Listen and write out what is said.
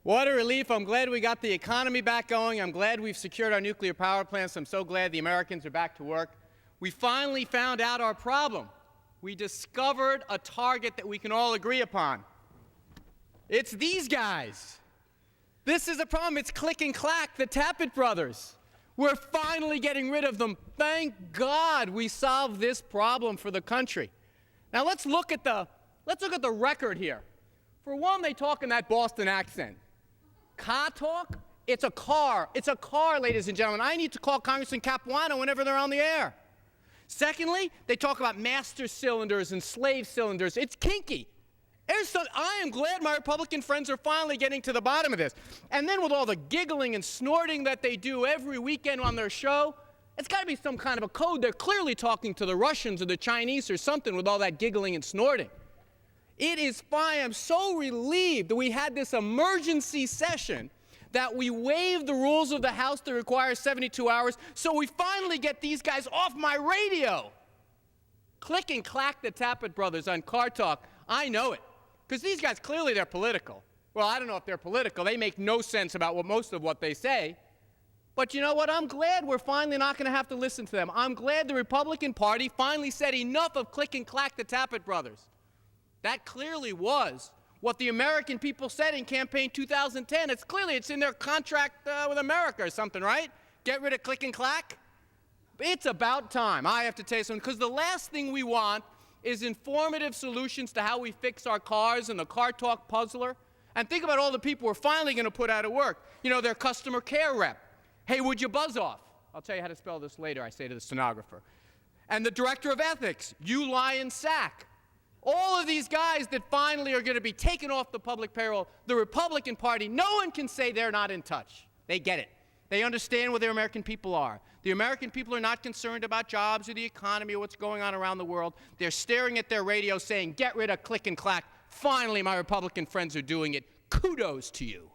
What a relief. I'm glad we got the economy back going. I'm glad we've secured our nuclear power plants. I'm so glad the Americans are back to work. We finally found out our problem. We discovered a target that we can all agree upon. It's these guys. This is a problem. It's Click and Clack, the Tappet brothers. We're finally getting rid of them. Thank God we solved this problem for the country. Now let's look at the record here. For one, they talk in that Boston accent. Car talk? It's a car. It's a car, ladies and gentlemen. I need to call Congressman Capuano whenever they're on the air. Secondly, they talk about master cylinders and slave cylinders. It's kinky. I am glad my Republican friends are finally getting to the bottom of this. And then with all the giggling and snorting that they do every weekend on their show, it's got to be some kind of a code. They're clearly talking to the Russians or the Chinese or something with all that giggling and snorting. It is fine. I'm so relieved that we had this emergency session, that we waived the rules of the House that require 72 hours, so we finally get these guys off my radio. Click and Clack, the Tappet brothers on Car Talk. I know it, because these guys, clearly they're political. Well, I don't know if they're political. They make no sense about most of what they say. But you know what? I'm glad we're finally not going to have to listen to them. I'm glad the Republican Party finally said enough of Click and Clack, the Tappet brothers. That clearly was what the American people said in campaign 2010. It's in their contract with America or something, right? Get rid of Click and Clack. It's about time. I have to tell you something, because the last thing we want is informative solutions to how we fix our cars and the Car Talk puzzler. And think about all the people we're finally going to put out of work. You know, their customer care rep. Hey, would you buzz off? I'll tell you how to spell this later, I say to the stenographer. And the director of ethics, you lion sack. All of these guys that finally are going to be taken off the public payroll, the Republican Party, no one can say they're not in touch. They get it. They understand where the American people are. The American people are not concerned about jobs or the economy or what's going on around the world. They're staring at their radio saying, get rid of Click and Clack. Finally, my Republican friends are doing it. Kudos to you.